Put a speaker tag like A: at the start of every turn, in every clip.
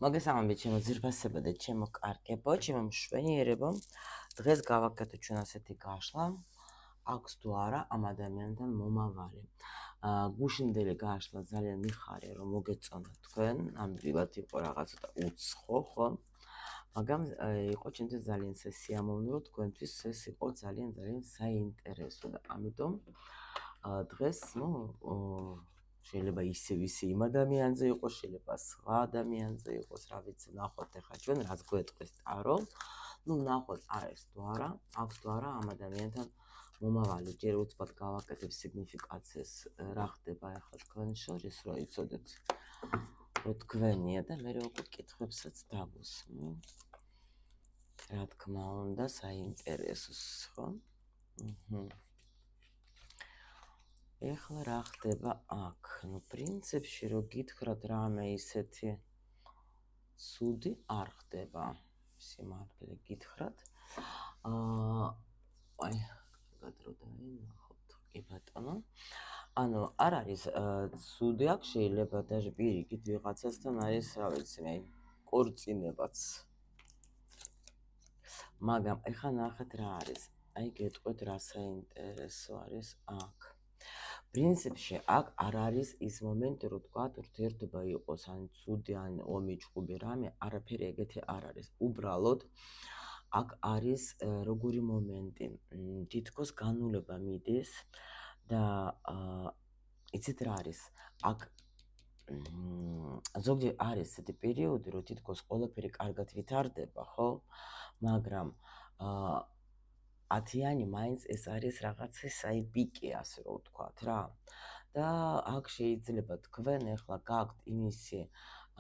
A: მოგესალმებით ჩემო ძირფასებო და ჩემო კარგებო, ჩემო მშვენიერებო. დღეს გავაკეთე ჩვენ ასეთი გაშლა. აქვს თუ არა ამ ადამიანთან მომავალი. გუშინდელი გაშლა ძალიან მიხარია რომ მოგეწონათ თქვენ, ამბრივად იყო რაღაც ცოტა უცხო, ხო? მაგრამ იყო ჩემთვის ძალიან სიამოვნო, რომ თქვენთვის ეს იყო ძალიან საინტერესო და ამიტომ დღეს, შეიძლება ისე იმ ადამიანზე იყოს, შეიძლება სხვა ადამიანზე იყოს, რა ვიცი, ნახოთ ახლა ჩვენ რას გვეტყვის ტარო. ნახოთ არის თუ არა, აქვს თუ არა ამ ადამიანთან მომავალი. ჯერ უცბად გავაკეთებ სიგნიფიკაციას, რა ხდება ახლა თქვენ შორის, რომ იცოდეთ, რომ თქვენია და მე უკვე კითხვებსაც დავუსმი. რა თქმა უნდა, საინტერესოს, ხო? ეხლა რა ხდება აქ? პრინციპში რო გითხრათ რამე ისეთი ცუდი არ ხდება. სიმართლე გითხრათ. გადრო დაინახოთ, კი ბატონო. ანუ არ არის ცუდი აქ, შეიძლება даже პირიქით ვიღაცასთან არის, რა ვიცი მე, კორწინებაც. მაგრამ ეხლა ნახეთ რა არის. აი გეტყვით რა საინტერესო არის აქ. პრინციპში აქ არ არის ის მომენტი, რომ თქვათ ურთიერთობა იყოს ან ცუდი ან ომი ჭუბი რამე, არაფერი ეგეთი არ არის. უბრალოდ აქ არის როგორი მომენტი, თითქოს განულება მიდის და იცით რა არის? აქ ზოგჯერ არის ესეთი პერიოდი, რომ თითქოს ყველაფერი კარგად ვითარდება, ხო? მაგრამ ათიანი მაინც ეს არის რაღაცა საი პიკი, ასე რომ ვთქვათ რა. და აქ შეიძლება თქვენ ახლა გაქვთ იმისი,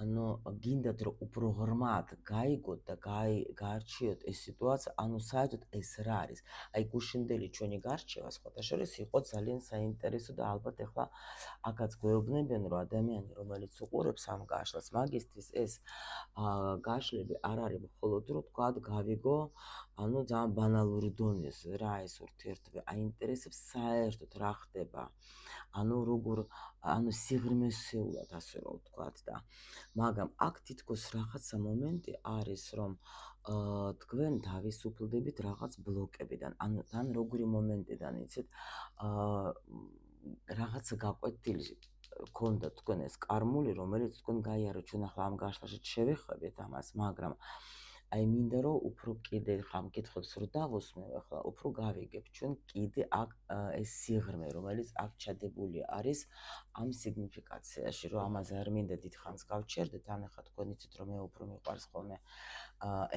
A: ანუ გინდათ რომ უფრო ღრმად გაიგოთ და გაარჩიოთ ეს სიტუაცია, ანუ საერთოდ ეს რა არის. აი გუშინდელი ჩვენი გარჩევა სხვათა შორის იყო ძალიან საინტერესო და ალბათ ახლა აქაც გვეუბნებიან, რომ ადამიანი, რომელიც უყურებს ამ გაშლას, მაგისთვის ეს გაშლები არ არის მხოლოდ რომ თქვათ გავიგო, ანუ ძალიან ბანალური დონეზე რა ეს ურთიერთობა აინტერესებს საერთოდ რა ხდება. ანუ როგორ, ანუ სიღრმისეულად ასე რომ ვთქვათ და მაგრამ აქ თითქოს რაღაცა მომენტი არის, რომ თქვენ თავისუფლდებით რაღაც ბლოკებიდან, ანუ თან როგორი მომენტიდან, იცით, რაღაცა გაკვეთილი გქონდა თქვენ ეს კარმული, რომელიც თქვენ გაიარეთ, ჩვენ ახლა ამ გაშლაშიც შევეხებით ამას, მაგრამ აი მინდა რომ უფრო კიდე ხამ კითხვებს რო დავუსმევ ახლა უფრო გავიგებ ჩვენ კიდე აქ ეს სიღრმე რომელიც აქ ჩადებული არის ამ სიგნიფიკაციაში რომ ამაზე არ მინდა დიდხანს გავჩერდეთ ან ახლა თქვენ იცით რომ მე უფრო მიყვარს ხოლმე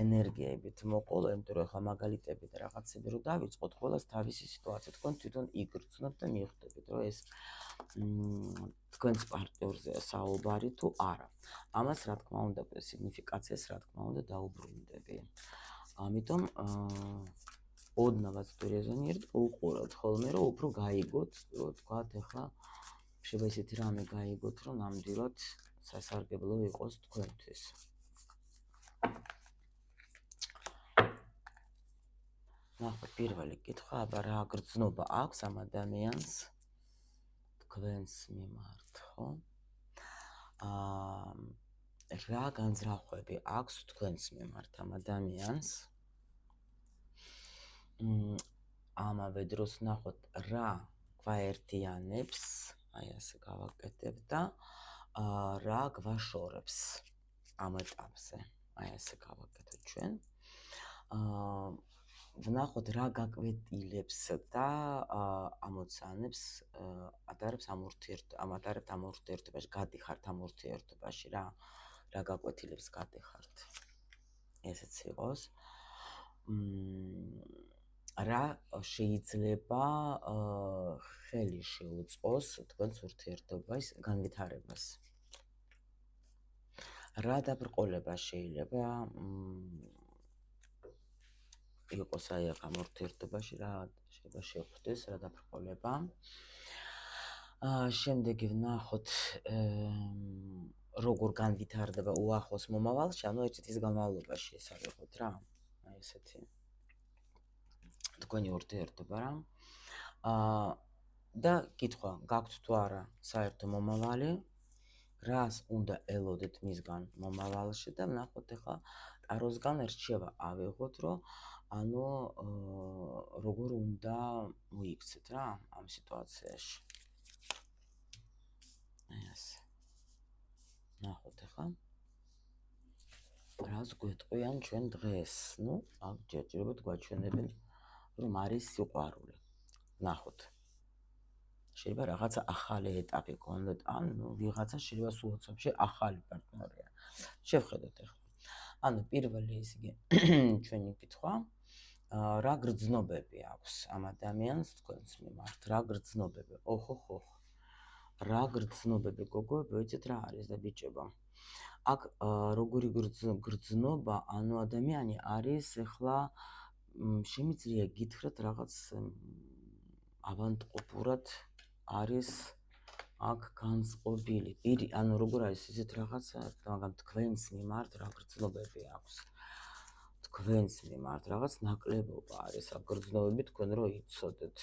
A: ენერგიებით მოყოლო იმიტომ რომ ახლა მაგალითები და რაღაცები რო დავიწყოთ ყველას თავისი სიტუაცია თქვენ თვითონ იგრძნობთ და მიხვდებით რომ ეს თქვენს პარტნიორზეა საუბარი თუ არა. ამას რა თქმა უნდა სიგნიფიკაციას რა თქმა უნდა დაუბრუნდები. ამიტომ ოდნავაც თუ რეზონირდ უყუროთ ხოლმე რომ უფრო გაიგოთ, რომ თქვათ ახლა შეიძლება ისეთი რამე გაიგოთ, რომ ნამდვილად სასარგებლო იყოს თქვენთვის. ნახოთ პირველი კითხვა, აბა რა გრძნობა აქვს ამ ადამიანს თქვენს მიმართ, ხო? რა განზრახვები აქვს თქვენს მიმართ ამ ადამიანს? ამავე დროს ნახოთ რა გვაერთიანებს, აი ასე გავაკეთებ და რა გვაშორებს ამ ეტაპზე, აი ასე გავაკეთეთ ჩვენ. ვნახოთ რა გაკვეტილებს და ამოცანებს ატარებს ამ ურთიერთობაში, გადიხართ ამ ურთიერთობაში რა გაკვეთილებს გადიხართ. ესეც იყოს. რა შეიძლება ხელი შეუწყოს თქვენს ურთიერთობას განვითარებას. რა დაბრკოლება შეიძლება იყოს აი ამ ურთიერთობაში, რა შეიძლება შეხვდეს, რა დაბრკოლება. შემდეგი ვნახოთ როგორ განვითარდება უახლოს მომავალში, ანუ ერთ წლის განმავლობაში ეს ავიღოთ რა. აი ესეთი თქვენი ურთიერთობა რა. და კითხვა, გაქვთ თუ არა საერთო მომავალი? რას უნდა ელოდეთ მისგან მომავალში და ვნახოთ ახლა ტაროსგან რჩევა ავიღოთ, რომ ანუ როგორ უნდა მოიქცეთ რა ამ სიტუაციაში. ასე. ვნახოთ ახლა რას გვეტყვიან ჩვენ დღეს. ნუ აქ ჯერჯერობით გვაჩვენებენ რომ არის სიყვარული. ვნახოთ. შეიძლება რაღაცა ახალი ეტაპი გქონდეთ, ან ვიღაცა შეიძლება სულ ოცნებში ახალი პარტნიორია. შევხედოთ ახლა. ანუ პირველი ის იგი ჩვენი კითხვა, რა გრძნობები აქვს ამ ადამიანს თქვენს მიმართ, რა გრძნობები? ოხოხო. რა გრძნობები გოგოები, ვიცით რა არის და ბიჭებო. აქ როგორი გრძნობა, ანუ ადამიანი არის ახლა შემიძლია გითხრათ რაღაც ავანტყოფურად არის აქ განწყობილი. ანუ როგორ არის ისეთ რაღაცა, მაგრამ თქვენს მიმართ რა გრძნობები აქვს. თქვენს მიმართ რაღაც ნაკლებობა არის აქ გრძნობები თქვენ რო იცოდეთ.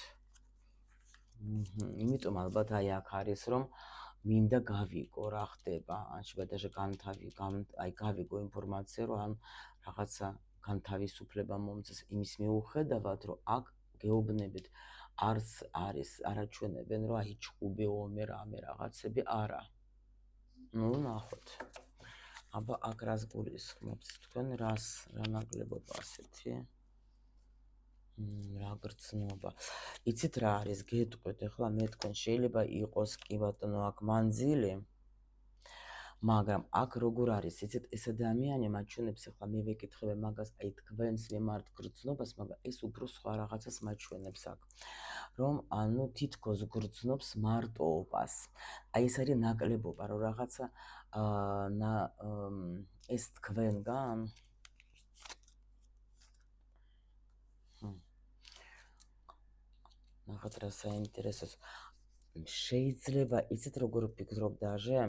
A: იმიტომ ალბათ აი აქ არის რომ მინდა გავიგო რა ხდება, ან შეიძლება გავიგო ინფორმაცია, რომ ან რაღაცა განთავისუფლება მომწეს იმის მიუხედავად, რომ აქ გეუბნებით არც არის არაჩვენებენ, რომ აი ჭუბი ომე რამე რაღაცები არა. ნუ ნახოთ. აბა აქ რას გულისხმობს თქვენ, რა ნაკლებობა ასეთი? რა გრძნობა. იცით რა არის, გეტყვით ახლა მე თქვენ შეიძლება იყოს კი ბატონო აქ მანძილი, მაგრამ აქ როგორ არის, იცით ეს ადამიანი მაჩვენებს ახლა მე ვეკითხები მაგას აი თქვენს მიმართ გრძნობას, მაგრამ ეს უფრო სხვა რაღაცას მაჩვენებს აქ. რომ ანუ თითქოს გრძნობს მარტოობას. აი ეს არის ნაკლებობა, რომ რაღაცა ეს თქვენგან ნახოთ რა საინტერესოს. შეიძლება იცით როგორ ვფიქრობ დაჟე,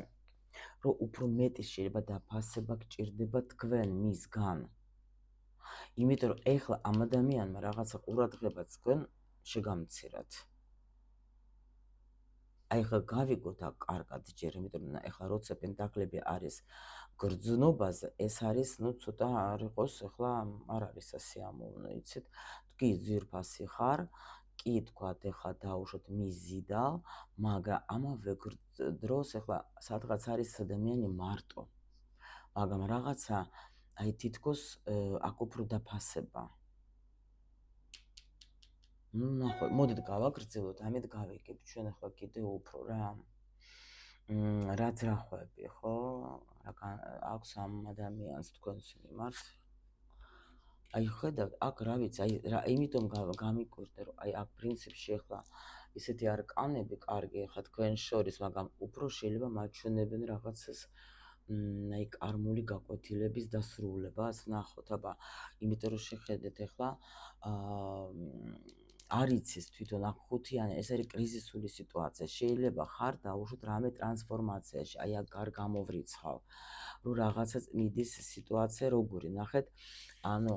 A: რომ უფრო მეტი შეიძლება დაფასება გჭირდება თქვენ მისგან. იმიტომ რომ ეხლა ამ ადამიანმა რაღაცა ყურადღება თქვენ შეგამცირათ. აი ხა გავიგოთ აქ კარგად ჯერ, იმიტომ რომ ეხლა როცა პენტაკლები არის გრძნობაზე, ეს არის ნუ ცოტა არ იყოს, ეხლა არ არის სასიამოვნო, იცით? კი ძვირფასი ხარ, კი თქვათ ეხლა დაუშვოთ მიზიდალ, მაგრამ ამავე დროს ეხლა სადღაც არის ადამიანი მარტო. მაგრამ რაღაცა აი თითქოს აქ უფრო დაფასება. ნუ ნახოთ, მოდით გავაგრძელოთ, ამით გავიგებ ჩვენ ახლა კიდე უფრო რა. რაც რახვები, ხო? აქვს ამ ადამიანს თქვენს მიმართ. აი ხედავთ, აქ რა ვიცი, აი იმიტომ გამიკვირდა, რომ აი აქ პრინციპში ახლა ისეთი არკანები კარგი ახლა თქვენ შორის, მაგრამ უფრო შეიძლება მაჩვენებენ რაღაცას აი კარმული გაკვეთილების დასრულებას, ნახოთ, აბა, იმიტომ რომ შეხედეთ ახლა არ იცის თვითონ აქ ხუთიანი, ეს არის კრიზისული სიტუაცია. შეიძლება ხარ დაუშვოთ რამე ტრანსფორმაციაში, აი აქ გარ გამოვრიცხავ, რომ რაღაცა მიდის სიტუაცია როგორი, ნახეთ, ანუ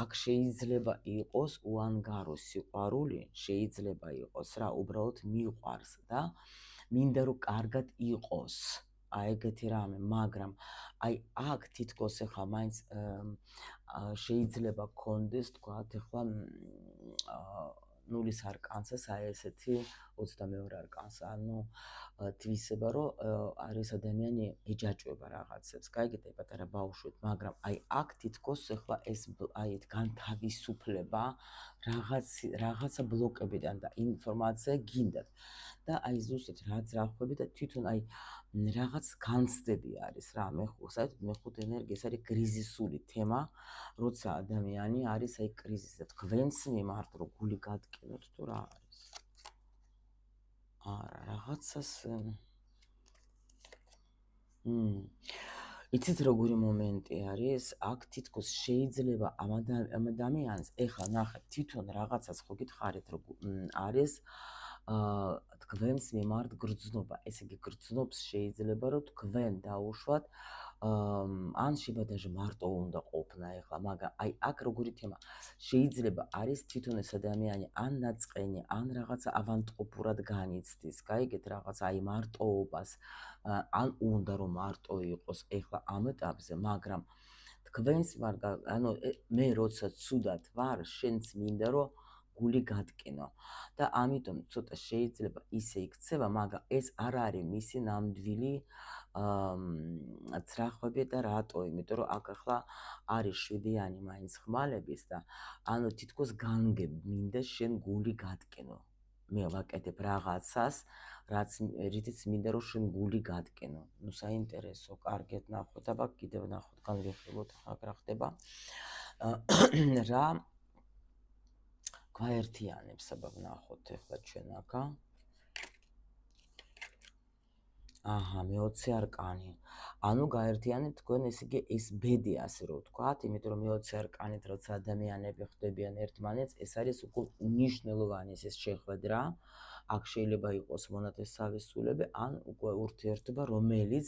A: აქ შეიძლება იყოს უანგარო სიყვარული, შეიძლება იყოს რა, უბრალოდ მიყვარს და მინდა რომ კარგად იყოს. აი ეგეთი რამე, მაგრამ აი აქ თითქოს ახლა მაინც შეიძლება გქონდეს თქვათ ახლა ნულის არკანსას აი ესეთი 22 არკანსა, ანუ თვისება რომ არის ადამიანი ეჯაჭვება რაღაცებს, გაიგეთ პატარა ბავშვით, მაგრამ აი აქ თითქოს ახლა ეს აი განთავისუფლება რაღაცა ბლოკებიდან და ინფორმაცია გინდათ. და აი ზუსტად რაც რახვები და თვითონ აი რაღაც განცდები არის რა, საერთოდ მეხუთე ენერგია ეს არის კრიზისული თემა, როცა ადამიანი არის აი კრიზისზე, თქვენს მიმართ რო გული გადკინოთ თუ რა არის. არა, რაღაცას იცით როგორი მომენტი არის, აქ თითქოს შეიძლება ამ ადამიანს ეხლა ნახეთ, თვითონ რაღაცას ხო გითხარით, რომ არის თქვენს მიმართ გრძნობა, ესე იგი გრძნობს შეიძლება რომ თქვენ დაუშვათ ან შიბადაჟე მარტო უნდა ყოფნა ეხლა, მაგრამ აი აქ როგორი თემა შეიძლება არის თვითონ ეს ადამიანი ან ნაწყენი, ან რაღაცა ავანტყოფურად განიცდის, გაიგეთ რაღაცა აი მარტოობას, ან უნდა რომ მარტო იყოს ეხლა ამ ეტაპზე, მაგრამ თქვენს ანუ მე როცა ცუდად ვარ, შენც მინდა რომ გული გატკინო და ამიტომ ცოტა შეიძლება ისე იქცევა, მაგრამ ეს არ არის მისი ნამდვილი ცრახვები და რატო? იმიტომ რომ აქ ახლა არის 7-იანი მაინც ხმალების და ანუ თითქოს განგებ მინდა შენ გული გატკინო. მე ვაკეთებ რაღაცას, რითიც მინდა რომ შენ გული გატკინო. ნუ საინტერესო, კარგად ნახოთ, აბა კიდევ ნახოთ, განვიხილოთ ახლა რა ხდება. რა გვაერთიანებს, აბა ვნახოთ ახლა ჩვენ აქა. აჰა, მე-20 არკანი. ანუ გაერთიანებთ თქვენ ესე იგი ეს ბედი ასე რომ ვთქვათ, იმიტომ რომ მე-20 არკანით როცა ადამიანები ხვდებიან ერთმანეთს, ეს არის უკვე მნიშვნელოვანი ეს შეხვედრა. აქ შეიძლება იყოს მონათესავე სულები, ან უკვე ურთიერთობა, რომელიც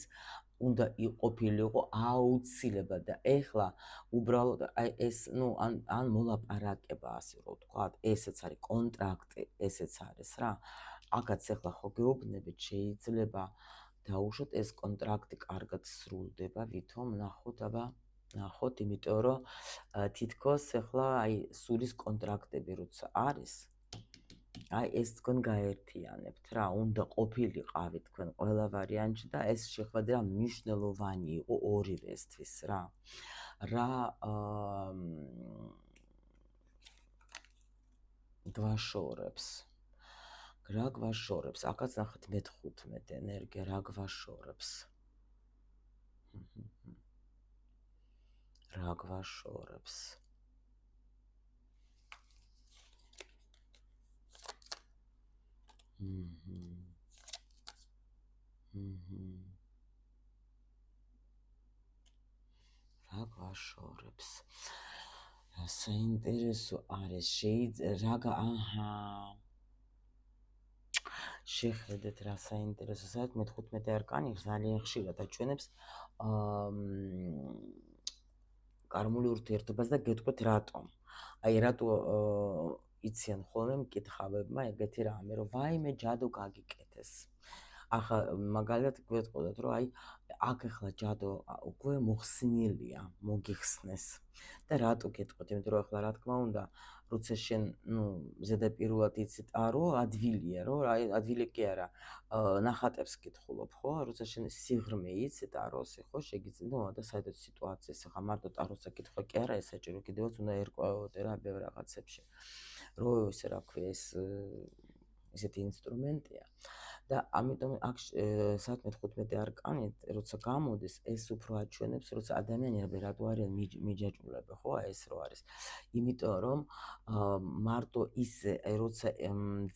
A: უნდა ყოფილიყო აუცილებლად და ეხლა უბრალოდ აი ეს ნუ ან მოლაპარაკება ასე რომ ვთქვათ, ესეც არის კონტრაქტი, ესეც არის რა. აქაც ეხლა ხო გეუბნებით, შეიძლება დაუშვათ ეს კონტრაქტი კარგად სრულდება, ვითომ ნახოთ, აბა ნახოთ, იმიტომ რომ თითქოს ეხლა აი სულის კონტრაქტები როცა არის, აი ეს თქვენ გაერთიანებთ რა, უნდა ყოფილიყავით თქვენ ყველა ვარიანტში და ეს შეხვედრა მნიშვნელოვანი იყო ორივესთვის რა. რა გვაშორებს. რა გვაშორებს? აქაც ნახეთ მე-15 ენერგია რა გვაშორებს. რა გვაშორებს. რა გვაშორებს. საინტერესო არის შეიძლება აჰა შეხედეთ რა საინტერესო საერთოდ მე-15 არკანი ძალიან ხშირად აჩვენებს კარმული ურთიერთობას და გეტყვით რატომ. აი რატო იციან ხოლმე მკითხავებმა ეგეთი რამე, რომ ვაიმე ჯადო გაგიკეთეს. ახლა მაგალითად გვეტყოდათ, რომ აი აქ ახლა ჯადო უკვე მოხსნილია, მოგიხსნეს. და რატო გეტყვით? იმიტომ რომ ახლა რა თქმა უნდა, როცა შენ, ნუ, ზედაპირულად იცით არო, ადვილია, რომ აი ადვილი კი არა, ნახატებს კითხულობ, ხო? როცა შენ სიღრმე იცით აროსი, ხო, შეგიძლია, ნუ და საერთოდ სიტუაციის ახლა მარტო ტაროსა კითხვა კი არა, ესაჭირო კიდევაც უნდა ერკვევოდე რა ბევრ რაღაცებში. რო ესე რა ქვია, ეს ესეთი ინსტრუმენტია. და ამიტომ აქ საათ მე-15 არკანით, როცა გამოდის, ეს უფრო აჩვენებს, როცა ადამიანები რატო არიან მიჯაჭვულები, ხო, ეს რო არის. იმიტომ რომ მარტო ისე, როცა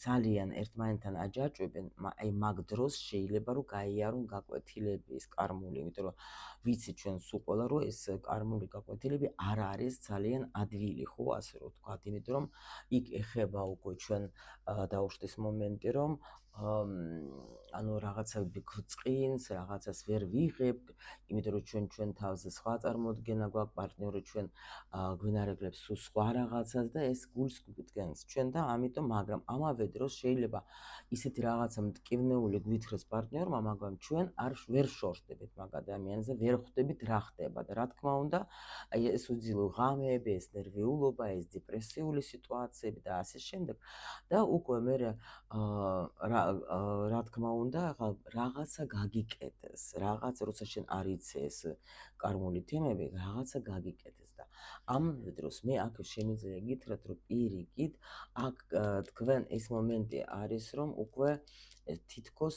A: ძალიან ერთმანეთთან აჯაჭვებენ, აი მაგ დროს შეიძლება რომ გაიარონ გაკვეთილები ეს კარმული, იმიტომ რომ ვიცი ჩვენ სულ ყველა რომ ეს კარმული გაკვეთილები არ არის ძალიან ადვილი, ხო, ასე რომ ვთქვათ, იმიტომ რომ იქ ეხება უკვე ჩვენ დაუშვით ეს მომენტი, რომ ანუ რაღაცები გვწყინს, რაღაცას ვერ ვიღებთ, იმიტომ რომ ჩვენ თავზე სხვა წარმოდგენა გვაქვს, პარტნიორი ჩვენ გვინარებლებს სულ სხვა რაღაცას და ეს გულს გვდგენს ჩვენ და ამიტომ, მაგრამ ამავე დროს შეიძლება ისეთი რაღაცა მტკივნეული გვითხრეს პარტნიორმა, მაგრამ ჩვენ ვერ შორსდებით მაგ ადამიანზე, ვერ ხვდებით რა ხდება და რა თქმა უნდა, აი ეს უძილო ღამეები, ეს ნერვიულობა, ეს დეპრესიული სიტუაციები და ასე შემდეგ და უკვე მე რა თქმა უნდა, რაღაცა გაგიკეთეს, რაღაც როცა შენ არ იცი ეს კარმული თემები, რაღაცა გაგიკეთეს და ამავე დროს მე აქ შემიძლია გითხრათ, რომ პირიქით, აქ თქვენ ეს მომენტი არის, რომ უკვე თითქოს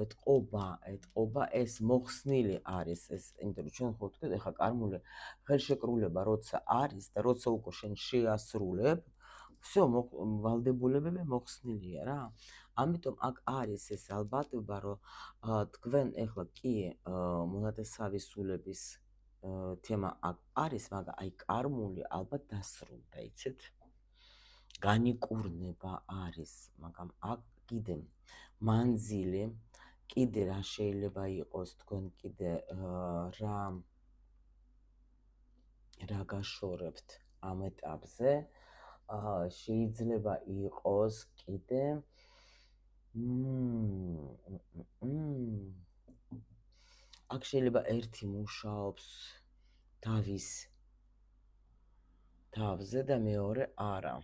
A: ეტყობა ეს მოხსნილი არის ეს, იმიტომ რომ ჩვენ ხო ვთქვით, ეხლა კარმული ხელშეკრულება როცა არის და როცა უკვე შენ შეასრულებ, всё, ვალდებულებები მოხსნილია რა. ამიტომ აქ არის ეს ალბათობა, რომ თქვენ ეხლა კი მონათესავი სულების თემა აქ არის, მაგრამ აი კარმული ალბათ დასრულდა, იცით? განიკურნება არის, მაგრამ აქ კიდე მანძილი კიდე რა შეიძლება იყოს თქვენ კიდე რა გაშორებთ ამ ეტაპზე. შეიძლება იყოს კიდე აქ შეიძლება ერთი მუშაობს თავის თავზე და მეორე არა.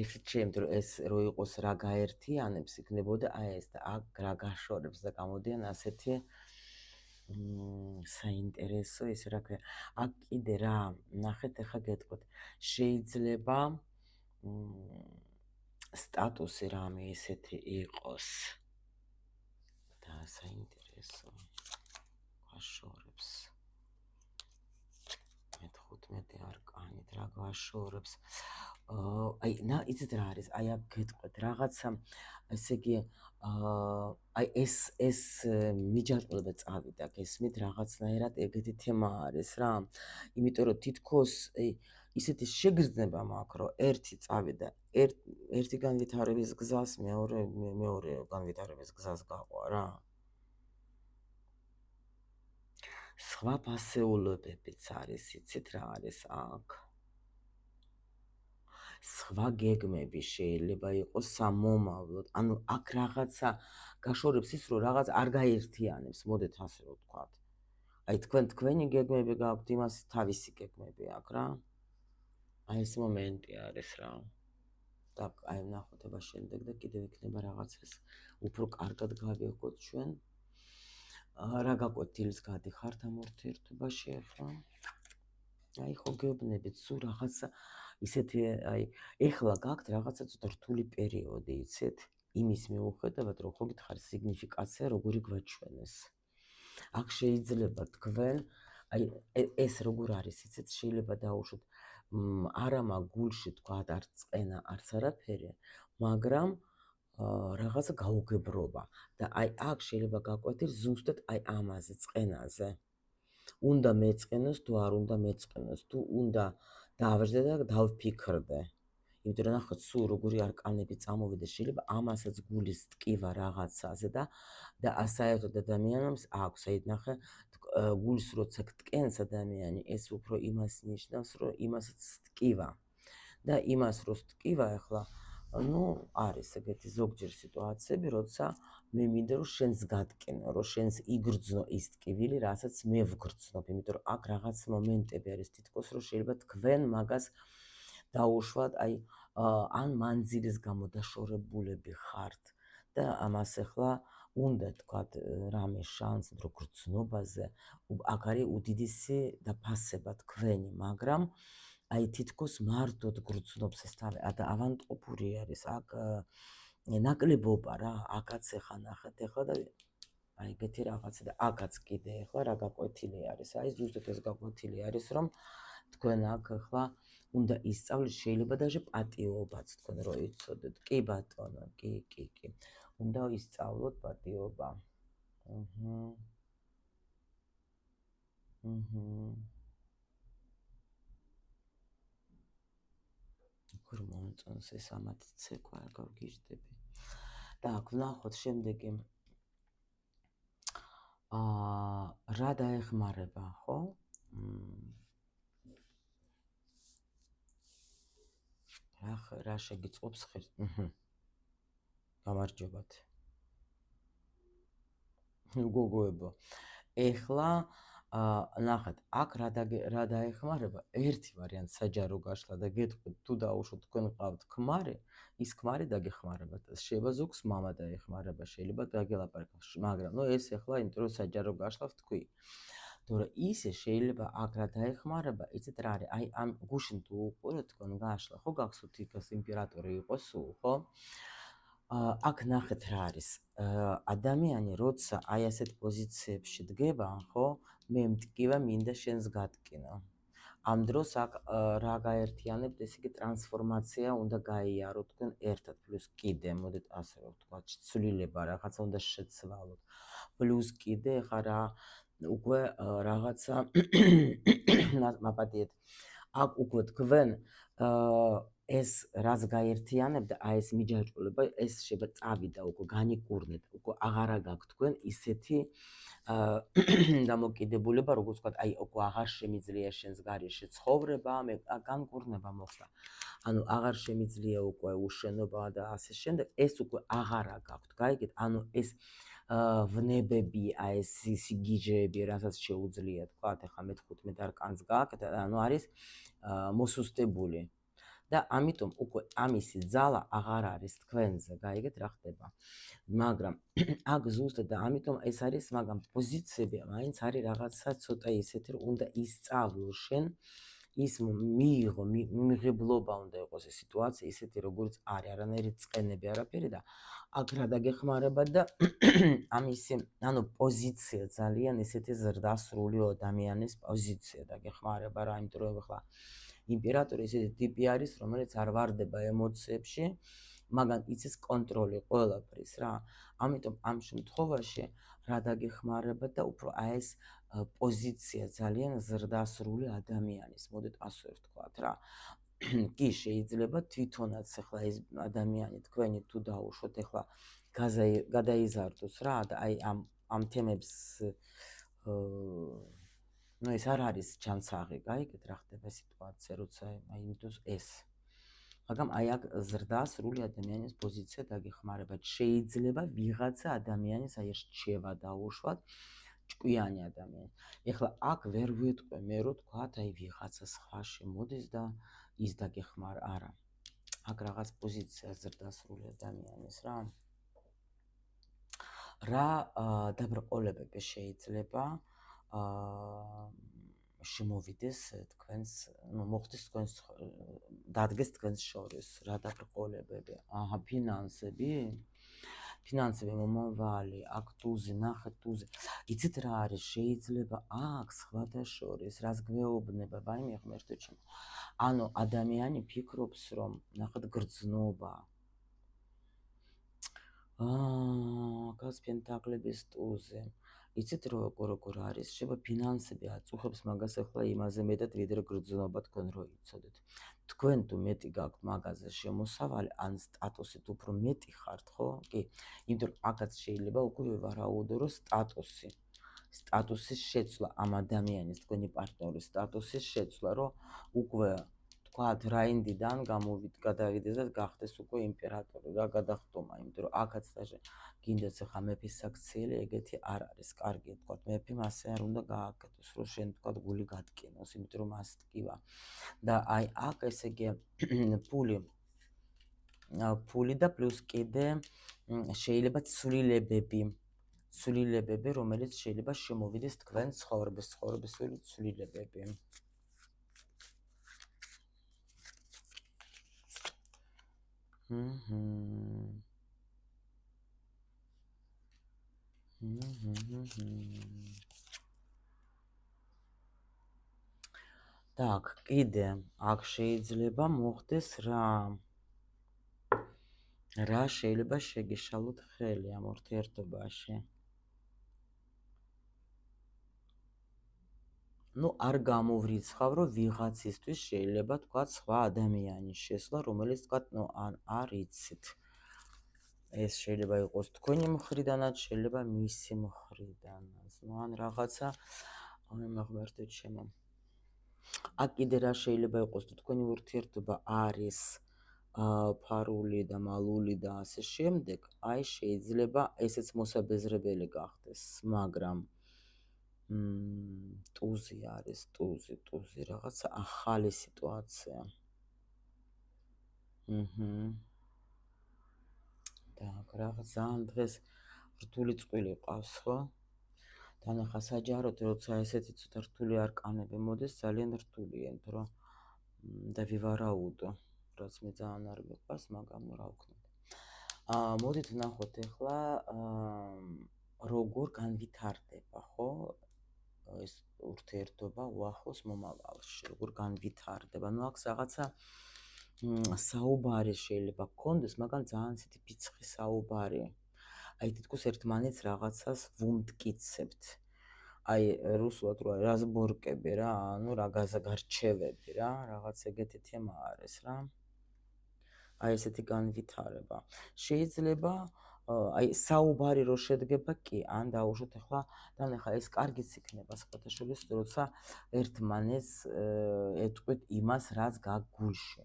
A: ესეც შეიძლება რომ ეს რო იყოს რა გაერთიანებს იქნებოდა აი ეს და აქ რა გაშორებს და გამოდიან ასეთი საინტერესო ისე რა ქვია. აქ კიდე რა ნახეთ ახლა გეტყვით. შეიძლება სტატუსი რამე ესეთი იყოს. და საინტერესო გაშორებს. მე-15 არკანით რა გაშორებს. აი იცით რა არის? აი აქ გეტყვით რაღაცა ესე იგი აი ეს მიჯაჭვლება წავიდა გესმით რაღაცნაირად ეგეთი თემა არის რა. იმიტომ რომ თითქოს ისეთი შეგრძნება მაქვს რომ ერთი წავიდა ერთი განვითარების გზას მეორე განვითარების გზას გაყვა რა. სხვა ფასეულობებიც არის, იცით რა არის აქ? სხვა გეგმები შეიძლება იყოს სამომავლოდ. ანუ აქ რაღაცა გაშორებს ის რომ რაღაც არ გაერთიანებს, მოდეთ ასე რომ ვთქვათ. აი თქვენი გეგმები გაქვთ, იმას თავისი გეგმები აქვს რა. აი ეს მომენტი არის რა. და აი ნახოთ აბა შემდეგ და კიდევ იქნება რაღაცას უფრო კარგად გავიღოთ ჩვენ. რა გაკვეთ დილს გადიხართ ამ ურთიერთობაში ახლა? აი ხო გეუბნებით სულ რაღაცა ისეთი აი ეხლა გაქვთ რაღაცა ცოტა რთული პერიოდი, იცით? იმის მიუხედავად რომ ხო გითხარ სიგნიფიკაცია როგორი გვაჩვენეს. აქ შეიძლება თქვენ აი ეს როგორ არის, იცით? შეიძლება დაუშვოთ არა მაგ გულში თქვა არც წენა, არც არაფერი, მაგრამ რაღაცა გაუგებრობა და აი აქ შეიძლება გაკვეთილ ზუსტად აი ამაზე წენაზე. უნდა მეწყენოს თუ არ უნდა მეწყენოს, თუ უნდა დავждე და დავფიქრდე. იმიტომ რომ ნახოთ სულ როგორი არკანები წამოვიდა, შეიძლება ამასაც გულის ტკივა რაღაცაზე და საერთოდ ადამიანს აქვს, აი ნახე გულს როცა გტკენს ადამიანი, ეს უფრო იმას ნიშნავს, რომ იმასაც ტკივა. და იმას რო ტკივა ახლა არის ეგეთი ზოგჯერ სიტუაციები, როცა მე მინდა რომ შენს გატკინო, რომ შენს იგრძნო ის ტკივილი, რასაც მე ვგრძნობ, იმიტომ რომ აქ რაღაც მომენტები არის თითქოს რომ შეიძლება თქვენ მაგას დაუშვათ, აი ან მანძილის გამო დაშორებულები ხართ და ამას ახლა უნდა თქვათ რამე შანსი რო გრძნობაზე, აქ არის უდიდესი დაფასება თქვენი, მაგრამ აი თითქოს მარტოდ გრძნობს ეს თავი და ავანტყოფური არის აქ ნაკლებობა რა აქაც ახლა ნახეთ ახლა და აი ეგეთი რაღაცა და აქაც კიდე ახლა რა გაკვეთილი არის აი ზუსტად ეს გაკვეთილი არის რომ თქვენ აქ ახლა უნდა ისწავლოთ შეიძლება даже პატიობაც თქვენ რო იცოდეთ კი ბატონო კი უნდა ისწავლოთ პატიობა როგორ მომწონს ეს ამათი ცეკვა რა გავგიჟდები და აქ ვნახოთ შემდეგი რა დაეხმარება ხო რა შეგიწყობს ხერხ გამარჯობათ გოგოებო ეხლა ნახეთ აქ რა დაეხმარება ერთი ვარიანტი საჯარო გაშლა და გეტყვით თუ დაუშვოთ თქვენ ყავთ ქმარი ის ქმარი დაგეხმარებათ შეიძლება ზოგს მამა დაეხმარება შეიძლება დაგელაპარაკოთ მაგრამ ეს ეხლა იმიტომ რომ საჯარო გაშლა ვთქვი თორე ისე შეიძლება აქ რა დაეხმარება იცით რა არის აი ამ გუშინ თუ უყურეთ თქვენ გაშლა ხო გახსოვთ იქას იმპერატორი იყო სულ ხო აქ ნახეთ რა არის ადამიანი როცა აი ასეთ პოზიციებში დგება ხო მე მტკივა მინდა შენს გატკინო ამ დროს აქ რა გაერთიანებთ ესე იგი ტრანსფორმაცია უნდა გაიარო თქვენ ერთად პლუს კიდე მოდით ასე რომ ვთქვა ცვლილება რაღაცა უნდა შეცვალოთ პლუს კიდე ხა რა უკვე რაღაცა მაპატიეთ აქ უკვე თქვენ ეს რაც გაერთიანებდა, აი ეს მიჯაჭვულება, ეს შეიძლება წავიდა უკვე განიკურნეთ, უკვე აღარა გაქვთ თქვენ ისეთი დამოკიდებულება, როგორც ვთქვათ, აი უკვე აღარ შემიძლია შენს გარეშე ცხოვრება, განკურნება მოხდა. ანუ აღარ შემიძლია უკვე უშენობა და ასე შემდეგ, ეს უკვე აღარა გაქვთ, გაიგეთ? ანუ ეს ვნებები, აი ეს სიგიჟეები, რასაც შეუძლია თქვათ, ახლა მე-15 არკანს გააქვთ, ანუ არის მოსუსტებული. და ამიტომ უკვე ამისი ძალა აღარ არის თქვენზე, გაიგეთ რა ხდება. მაგრამ აქ ზუსტად და ამიტომ ეს არის, მაგრამ პოზიციები მაინც არის რაღაცა ცოტა ისეთი, რომ უნდა ისწავლო შენ ის მიიღო მიღებლობა უნდა იყოს ეს სიტუაცია ისეთი როგორც არის, არანაირი წყენები არაფერი და აქ რა დაგეხმარება და ამისი, ანუ პოზიცია ძალიან ისეთი ზრდასრული ადამიანის პოზიცია დაგეხმარება რა, იმიტომ რომ ახლა იმპერატორი ისეთი ტიპი არის, რომელიც არ ვარდება ემოციებში, მაგრამ იცის კონტროლი ყველაფრის რა. ამიტომ ამ შემთხვევაში რა დაგეხმარება და უფრო აი ეს პოზიცია ძალიან ზრდასრული ადამიანის, მოდით ასე ვთქვათ რა. კი შეიძლება თვითონაც ახლა ეს ადამიანი თქვენი თუ დაუშვოთ ახლა გადაიზარდოს რა და აი ამ თემებს ну ეს არ არის ჩანსაღი, გაიგეთ რა ხდება სიტუაცია, როცა აი იმიტომ ეს. მაგრამ აი აქ ზრდასრული ადამიანის პოზიცია დაგეხმარება. შეიძლება ვიღაცა ადამიანის აი რჩევა დაუშვათ, ჭკვიანი ადამიანი. ეხლა აქ ვერ ვიტყვე მე რო თქვათ აი ვიღაცა სხვა შემოდის და ის დაგეხმარა, არა. აქ რაღაც პოზიცია ზრდასრული ადამიანის რა. რა დაბრკოლებები შეიძლება შემოვიდეს თქვენს, ну, მოხდეს თქვენს დადგეს თქვენს შორის, რა დაბრკოლებები? აჰა, ფინანსები? ფინანსები, მომავალი, აქ ტუზი, ნახეთ ტუზი. იცით რა არის? შეიძლება აქ სხვათა შორის, რას გვეუბნება, ვაიმე ღმერთო ჩემო. ანუ ადამიანი ფიქრობს, რომ ნახეთ გრძნობა. გას პენტაკლების ტუზი. იცით როგორ არის? შეიძლება ფინანსები აწუხებს მაგას ახლა იმაზე მეტად ვიდრე გრძნობა თქვენ რო იცოდეთ. თქვენ თუ მეტი გაქვთ მაგაზე შემოსავალი, ან სტატუსით უფრო მეტი ხართ, ხო? კი. იმიტომ რომ აქაც შეიძლება უკვე ვივარაუდო, რომ სტატუსის შეცვლა ამ ადამიანის, თქვენი პარტნიორის სტატუსის შეცვლა, რომ უკვე თქვათ რაინდიდან გადავიდეს და გახდეს უკვე იმპერატორი რა გადახტომა, იმიტომ რომ აქაც даже გინდას ახლა მეფის საქციელი ეგეთი არ არის. კარგი, თქვათ მეფემ ასე არ უნდა გააკეთოს, რომ შენ თქვათ გული გატკინოს, იმიტომ რომ მას ტკივა. და აი აქ ესე იგი ფული და პლუს კიდე შეიძლება ცვლილებები, რომელიც შეიძლება შემოვიდეს თქვენ ცხოვრებისეული ცვლილებები. Так, კიდე აქ შეიძლება მოხდეს რა შეიძლება შეგეშალოთ ხელი ამ ურთიერთობაში. ну არ გამოვრიცხავ, რომ ვიღაცისთვის შეიძლება თქვათ სხვა ადამიანის შესვლა, რომელიც თქვათ, ну არ იცით. ეს შეიძლება იყოს თქვენი მხრიდანაც, შეიძლება მისი მხრიდანაც. ну ან რაღაცა, ღმერთო ჩემო. აქ კიდე რა შეიძლება იყოს, თუ თქვენი ურთიერთობა არის ფარული და მალული და ასე შემდეგ, აი შეიძლება ესეც მოსაბეზრებელი გახდეს, მაგრამ ტუზი არის, ტუზი რაღაცა ახალი სიტუაცია. так, რაღაც ძალიან დღეს რთული წვილი ყავს, ხო? თან ახლა საჯაროდ როცა ესეთი ცოტა რთული არკანები მოდის, ძალიან რთულია, იმიტომ რომ და ვივარაუდო, რაც მე ძალიან არ მიყვარს, მაგრამ რა ვქნათ. მოდით ვნახოთ ახლა როგორ განვითარდება, ხო? ეს ურთიერთობა უახლოს მომავალში, როგორ განვითარდება. ну აქ რაღაცა საუბარი შეიძლება გქონდეს, მაგრამ ძალიან ისეთი ფიცხი საუბარი. აი თითქოს ერთმანეთს რაღაცას ვუმტკიცებთ. აი რუსულად რო разборკები რა, ანუ რა გარჩევები რა, რაღაც ეგეთი თემა არის რა. აი ესეთი განვითარება. შეიძლება აი საუბარი რო შედგება კი, ან დაუშვათ ახლა და ეს კარგიც იქნება სხვათაშორის, როცა ერთმანეთს ეტყვით იმას, რაც გაქვს გულში.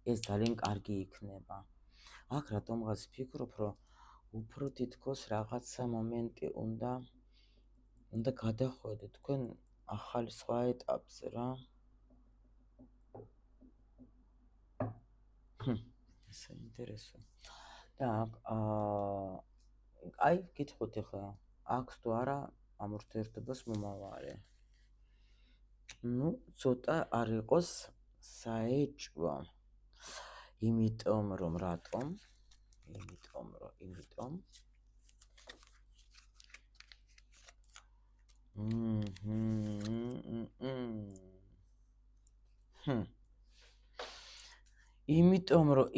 A: ეს ძალიან კარგი იქნება. აქ რატომღაც ფიქრობ, რომ უფრო თითქოს რაღაცა მომენტი უნდა გადახვედეთ თქვენ ახალი სხვა ეტაპზე რა. საინტერესო. და აი გითხოთ ახლა აქვს თუ არა ამ ურთიერთობას მომავალი. ცოტა არ იყოს საეჭვო. იმიტომ რომ რატომ? იმიტომ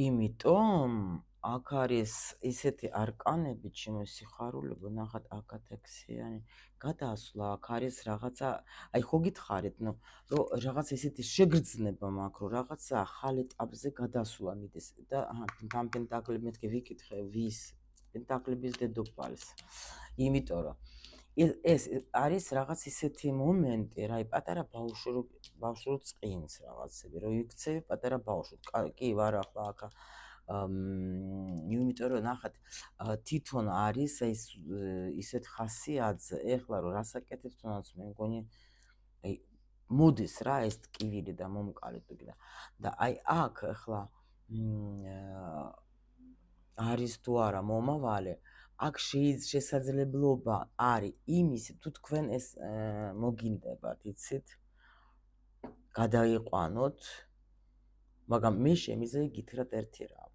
A: იმიტომ აქ არის ისეთი არკანები ჩემო სიხარულებო, ნახეთ აკათექსიანი გადასვლა, აქ არის რაღაცა, აი ხო გითხარით, რომ რაღაც ისეთი შეგრძნება მაქვს, რომ რაღაცა ახალ ეტაპზე გადასვლა მიდის და ამ პენტაკლები მეთქე ვიკითხე ვის პენტაკლების დედოფალს. იმიტომ რომ ეს არის რაღაც ისეთი მომენტი, რა, პატარა ბავშვი წყინს რაღაცები, რომ იქცევი პატარა ბავშვი. კი, ვარ ახლა აქ. იმიტომ რომ ნახეთ, თვითონ არის ეს ისეთ ხასიათზე, ეხლა რომ რასაკეთებს თუნდაც მე მგონი, აი მოდის რა ეს ტკივილი და მომკალი ტკივილი და აი აქ ახლა არის თუ არა მომავალი, აქ შესაძლებლობა არის იმის, თუ თქვენ ეს მოგინდებათ, იცით, გადაიყვანოთ, მაგრამ მე შემიძლია გითხრათ ერთი რამ.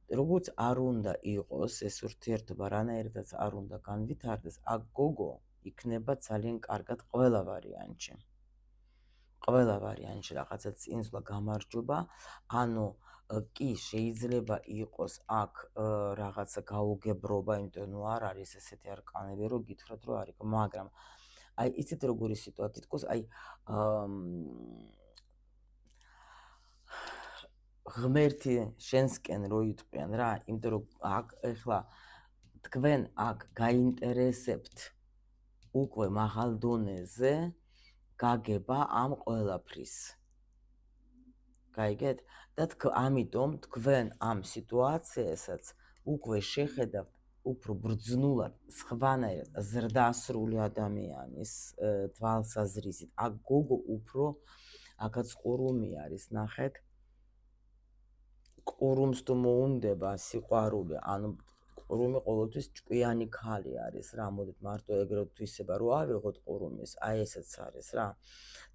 A: როგორც არ უნდა იყოს ეს ურთიერთობა, რანაირადაც არ უნდა განვითარდეს, აქ გოგო იქნება ძალიან კარგად ყველა ვარიანტში. ყველა ვარიანტში რაღაცა წინსვლა, გამარჯვება, ანუ კი შეიძლება იყოს აქ რაღაცა გაუგებრობა, იმიტომ რომ არ არის ესეთი არკანები, რომ გითხრათ რომ არის, მაგრამ აი იცით როგორი სიტუაცია, თითქოს აი ღმერთი შენსკენ რო იტყვიან რა, იმიტომ რომ აქ ეხლა თქვენ აქ გაინტერესებთ უკვე მაღალ დონეზე გაგება ამ ყველაფრის. გაიგეთ? და ამიტომ თქვენ ამ სიტუაციასაც უკვე შეხედავთ უფრო ბრძნულად, სხვანაირად, ზრდასრული ადამიანის თვალსაზრისით. აქ გოგო უფრო აქაც ყურუმი არის, ნახეთ. ყურუმს თუ მოუნდება სიყვარული, ანუ ყურუმი ყოველთვის ჭკვიანი ქალი არის რა, მოდით მარტო ეგრეთ თუ ისება რო ავიღოთ ყურუმის, აი ესეც არის რა.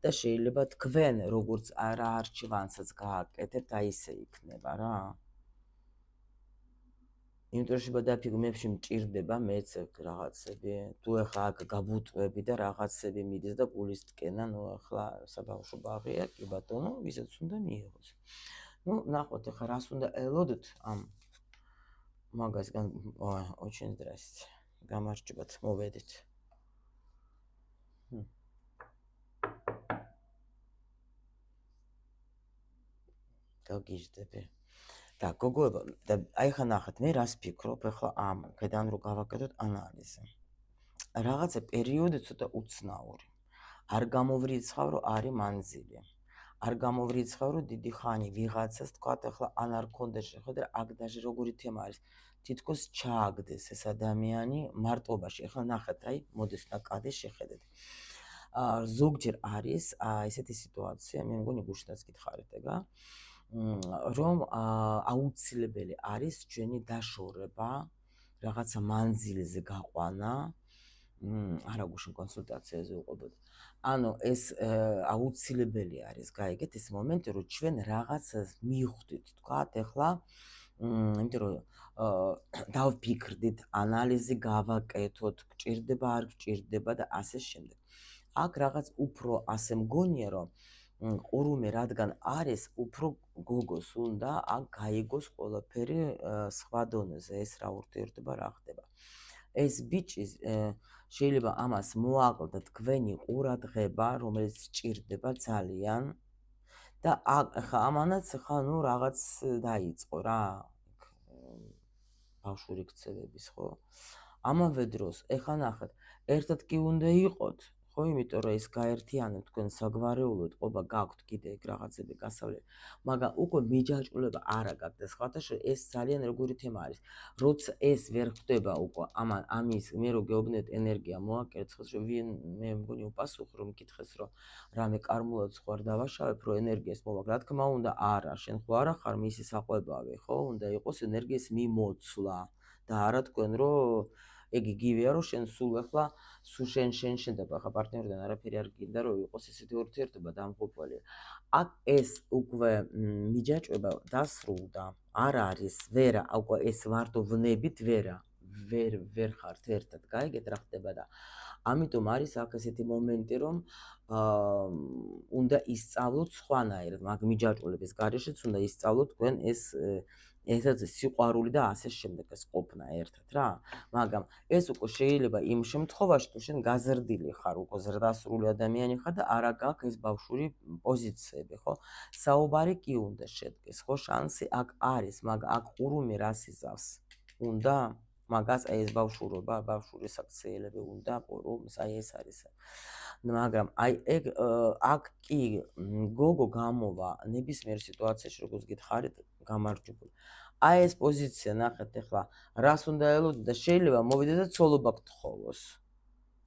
A: და შეიძლება თქვენ როგორც არა არჩევანსაც გააკეთებთ, აი ესე იქნება რა. იმიტომ რომ შეიძლება დაფიქრო, მე მჭირდება მეც რაღაცები, თუ ახლა აქ გაბუტვები და რაღაცები მიდის და გულის ტკენა, ახლა საბავშვო ბაღია, კი ბატონო, ვისაც უნდა მიიღოს. ნახოთ ახლა რას უნდა ელოდოთ ამ მაგასგან. очень здрасте. გამარჯობათ, მოვედით. გაგიჟდები. და გოგოება, და აი ხა ნახეთ, მე რას ფიქრობ ახლა ამგედან რო გავაკეთოთ ანალიზი. რაღაცა პერიოდი ცოტა უცნაური. არ გამოვრიცხავ, რომ არის მანძილი. არ გამოვრიცხავ, რომ დიდი ხანი ვიღაცას თქვათ ახლა ან არ ქონდა შეხვედრა, აქ დაჟე როგორი თემა არის. თითქოს ჩააგდეს ეს ადამიანი მარტობაში. ახლა ნახეთ, აი, მოდის ნაკადი შეხედეთ. ზოგჯერ არის ესეთი სიტუაცია, მე მგონი გუშინაც გითხარით ეგა, რომ აუცილებელი არის ჩვენი დაშორება, რაღაცა მანძილზე გაყვანა, არა გუშინ კონსულტაციაზე ვიყობოდ. ანუ ეს აუცილებელი არის, გაიგეთ, ეს მომენტი, რომ ჩვენ რაღაცას მივხვდით, თქვათ, ახლა, იმიტომ რომ დავფიქრდით, ანალიზი გავაკეთოთ, გჭირდება, არ გჭირდება და ასე შემდეგ. აქ რაღაც უფრო ასე მგონია, რომ ყურუმი რადგან არის, უფრო გოგოს უნდა აქ გაიგოს ყველაფერი სხვა დონეზე, ეს რა ურთიერთობა რა ხდება. ეს ბიჭი შეიძლება ამას მოაკლდა თქვენი ყურადღება, რომელიც სჭირდება ძალიან და ახლა ამანაც ახლა ნუ რაღაც დაიწყო რა ბავშვური ქცევების, ხო? ამავე დროს ეხლა ნახეთ, ერთად კი უნდა იყოთ, ხო, იმიტომ რომ ეს გაერთიანებთ თქვენ საგვარეულოდ, ყობა გაქვთ კიდე ეგ რაღაცები გასავლელი, მაგრამ უკვე მიჯაჭვულება არა გაქვთ და სხვათა შორის ეს ძალიან როგორი თემა არის. როცა ეს ვერ ხდება უკვე ამის მე რო გეუბნეთ ენერგია მოაკერთხეს, რომ მე მგონი უპასუხო რომ მკითხეს რომ რამე კარმულად ხوار დავაშავებ, რომ ენერგიას მოვა. რა თქმა უნდა, არა, შენ ხო არა ხარ მისი საყვებავი, ხო? უნდა იყოს ენერგიის მიმოცვლა. და არა თქვენ რომ ეგ იგივეა რომ შენ სულ ახლა შენ და ახლა პარტნიორიდან არაფერი არ გინდა რომ იყოს ესეთი ურთიერთობა დამღუპველი. აქ ეს უკვე მიჯაჭვება დასრულდა. არ არის ვერა, უკვე ეს ვარდო ვნებით ვერ ხართ ერთად. გაიგეთ რა ხდება და ამიტომ არის აქ ესეთი მომენტი რომ უნდა ისწავლოთ სხვანაირად, მაგ მიჯაჭვულების გარეშეც უნდა ისწავლოთ თქვენ ესეც სიყვარული და ასე შემდეგ ეს ყოფნა ერთად რა. მაგრამ ეს უკვე შეიძლება იმ შემთხვევაში თუ შენ გაზრდილი ხარ, უკვე ზრდასრული ადამიანი ხარ და არა გაქვს ეს ბავშვური პოზიციები, ხო? საუბარი კი უნდა შედგეს, ხო? შანსი აქ არის, მაგრამ აქ ყურუმი რას იზავს? უნდა მაგას ეს ბავშვურობა, ბავშვური საქციელები უნდა ყურუმს, აი ეს არის. მაგრამ აი ეგ აქ კი გოგო გამოვა ნებისმიერ სიტუაციაში როგორც გითხარით გამარჯვებული. აი ეს პოზიცია ნახეთ ახლა რას უნდა ელოდოთ და შეიძლება მოვიდეს და ცოლობა გთხოვოს.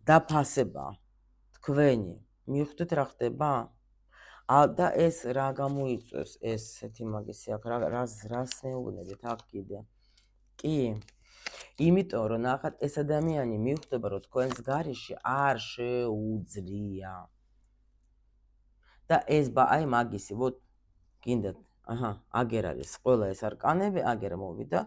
A: დაფასება თქვენი მიხვდეთ რა ხდება? და ეს რა გამოიწვევს ესეთი მაგისი აქ რას მეუბნებით აქ კიდე. კი იმიტომ რომ ნახეთ ეს ადამიანი მიხვდება რომ თქვენს გარეშე არ შეუძლია. და ეს აი მაგისი ვოთ გინდათ აგერ არის ყველა ეს არკანები, აგერ მოვიდა,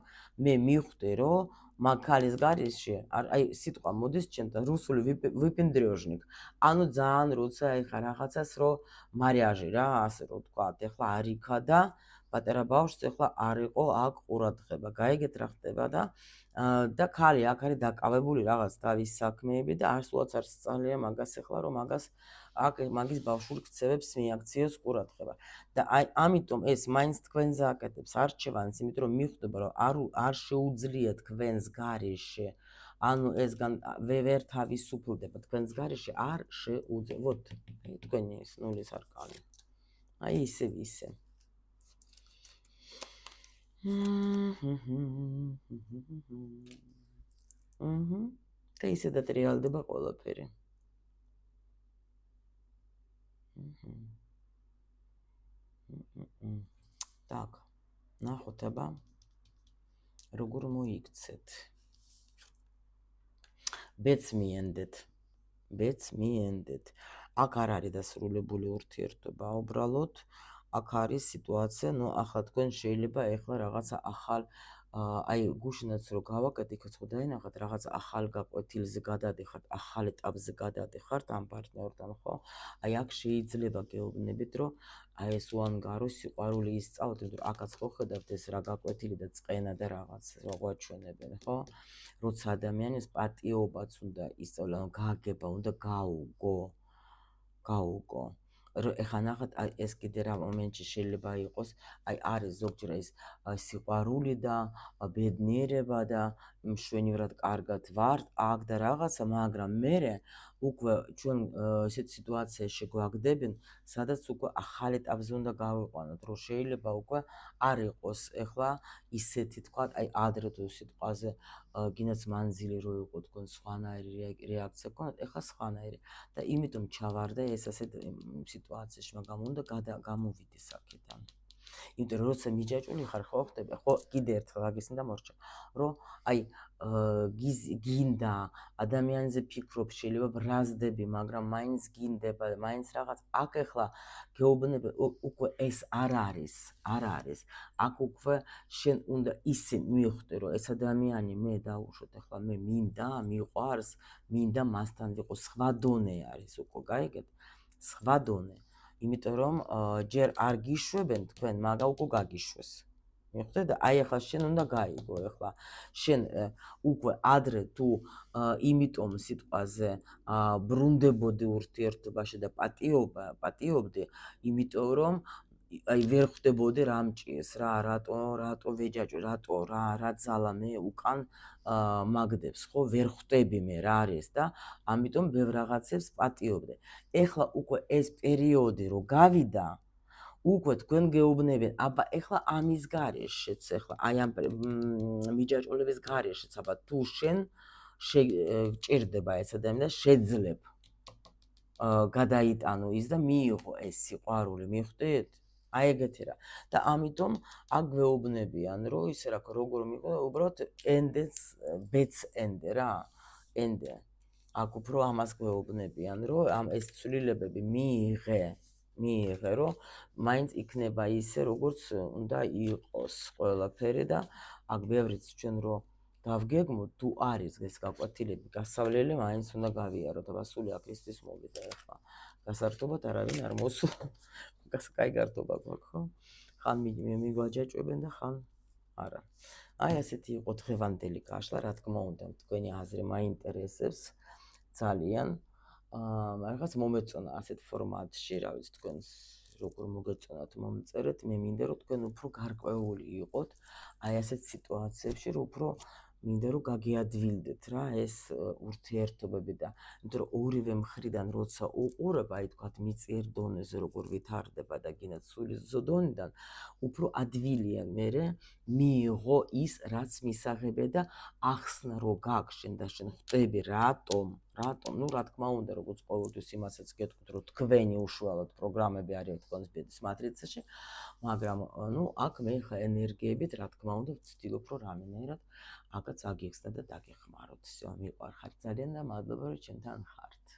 A: მე მივხვდი რომ მაგ ქალის გარეშე აი სიტყვა მოდის ჩემთან რუსული ვიპენდრიოჟნიკ. ანუ ძალიან როცა ეხა რაღაცას რომ მარიაჟი რა, ასე რომ თქვა, ეხლა არ იქა და პატარა ბავშვს ეხლა არ იყო აქ ყურადღება. გაიგეთ რა ხდება და ქალი აქ არის დაკავებული რაღაც თავის საქმეები და არსულაც არ სწავლია მაგას ეხლა რომ მაგას აქ მაგის ბავშვური ქცევებს მიაქციოს ყურადღება. და აი ამიტომ ეს მაინც თქვენზე აკეთებს არჩევანს, იმიტომ რომ მიხვდება რომ არ შეუძლია თქვენს გარეშე, ანუ ეს ვერ თავისუფლდება თქვენს გარეშე არ შეუძლია. ვოთ თქვენი ეს ნულის არკანი. აი ისე. და ისედაც რეალდება ყველაფერი. Так, ნახოთ აბა როგორ მოიქცეთ. ბეცმიენდეთ. აქ არ არის დასრულებული ურთიერთობა უბრალოდ. აქ არის სიტუაცია, ნუ ახლა თქვენ შეიძლება ეხლა რაღაცა ახალ აი გუშინაც რო გავაკეთე, იქაც ხო დაინახეთ, რაღაცა ახალ გაკვეთილზე გადადიხართ, ახალ ეტაპზე გადადიხართ ამ პარტნიორთან, ხო? აი აქ შეიძლება გეუბნებით, რომ აი ეს უანგარო სიყვარული ისწავლოთ, იმიტომ რომ აქაც ხო ხედავთ ეს რა გაკვეთილი და წყენა და რაღაც რა გვაჩვენებენ, ხო? როცა ადამიანის პატიობაც უნდა ისწავლა, გააგება, უნდა გაუგო. ეხლა ნახეთ, აი ეს კიდე რა მომენტში შეიძლება იყოს, აი არის ზოგჯერ ის სიყვარული და ბედნიერება და მშვენივრად კარგად ვართ, აქ და რაღაცა, მაგრამ მერე უკვე ჩვენ ესეთ სიტუაციაში გვაგდებენ, სადაც უკვე ახალ ეტაპზე უნდა გავიყვანოთ, რომ შეიძლება უკვე არ იყოს ეხლა ისეთი თქვა, აი ადრე თუ სიტყვაზე გინდათ მანძილი რო იყო თქვენ სხვანაირი რეაქცია გქონდათ, ეხლა სხვანაირი და იმიტომ ჩავარდა ეს ასეთ სიტუაციაში, მაგრამ უნდა გამოვიდეს აქედან. იმიტომ რომ როცა მიჯაჭვული ხარ, ხო ხდება, ხო კიდე ერთხელ აგისნი და მორჩა, რომ აი გინდა ადამიანზე ფიქრობ, შეიძლება ბრაზდები, მაგრამ მაინც გინდება, მაინც რაღაც აქ ეხლა გეუბნები უკვე ეს არ არის. აქ უკვე შენ უნდა ისე მივხვდი, რომ ეს ადამიანი მე დაუშვოთ, ეხლა მე მინდა, მიყვარს, მინდა მასთან ვიყო, სხვა დონე არის უკვე, გაიგეთ? სხვა დონე. იმიტომ რომ ჯერ არ გიშვებენ თქვენ, მაგრამ უკვე გაგიშვეს. მიხვდეთ და აი ახლა შენ უნდა გაიგო, ახლა შენ უკვე ადრე თუ იმიტომ სიტყვაზე ბრუნდებოდი ურთიერთობაში და პატიობდი, იმიტომ რომ აი ვერ ხვდებოდი რა მჭიეს რა, რატო ვეჯაჭვი, რა ძალა მე უკან მაგდებს, ხო, ვერ ხვდები მე რა არის და ამიტომ ბევრ რაღაცებს პატიობდი. ეხლა უკვე ეს პერიოდი რო გავიდა, უკვე თქვენ გეუბნებიან, აბა ეხლა ამის გარეშეც, ეხლა აი ამ მიჯაჭვების გარეშეც, აბა თუ შენ ჭირდება ეს ადამიანი და შეძლებ გადაიტანო ის და მიიღო ეს სიყვარული, მიხვდით? აი ეგეთი რა. და ამიტომ აქ გვეუბნებიან, რომ ისე რა როგორ მიიღო, უბრალოდ ენდეს ბეც ენდე რა, ენდე. აქ უფრო ამას გვეუბნებიან, რომ ამ ეს ცვლილებები მიიღე, რომ მაინც იქნება ისე, როგორც უნდა იყოს ყველაფერი და აქ ბევრიც ჩვენ რომ დავგეგმოთ, თუ არის ეს გაკვეთილები გასავლელი, მაინც უნდა გავიაროთ, აბა სული აქისთვის მოვიდა ახლა. გასართობად არავინ არ მოსულა. კაი გართობა გვაქვს, ხო? ხან მიგვაჯაჭვებენ და ხან არა. აი ასეთი იყო დღევანდელი კაშლა, რა თქმა უნდა, თქვენი აზრი მაინტერესებს ძალიან. რაღაც მომეწონა ასეთ ფორმატში, რა ვიცი, თქვენ როგორ მოგეწონათ მომწერეთ, მე მინდა რომ თქვენ უფრო გარკვეული იყოთ აი ასეთ სიტუაციებში, რომ უფრო მინდა რომ გაგიადვილდეთ რა ეს ურთიერთობები და იმიტომ რომ ორივე მხრიდან როცა უყურებ, აი თქვათ მიწიერ დონეზე როგორ ვითარდება და გინდათ სული ზოდონიდან, უფრო ადვილია მერე მიიღო ის რაც მისაღებია და ახსნა რო გაქვს შენ და შენ ხვდები რატომ, ნუ რა თქმა უნდა, როგორც ყოველთვის იმასაც გეტყვით, რომ თქვენი უშუალოდ პროგრამები არის თქვენს ბედის მატრიცაში, მაგრამ ნუ აქ მე ხა ენერგიებით რა თქმა უნდა ვცდილობ რომ რამენერად აკაც აგიხსნა და დაგეხმაროთ. всё, მიყვარხართ ძალიან და მადლობა რომ ჩემთან ხართ.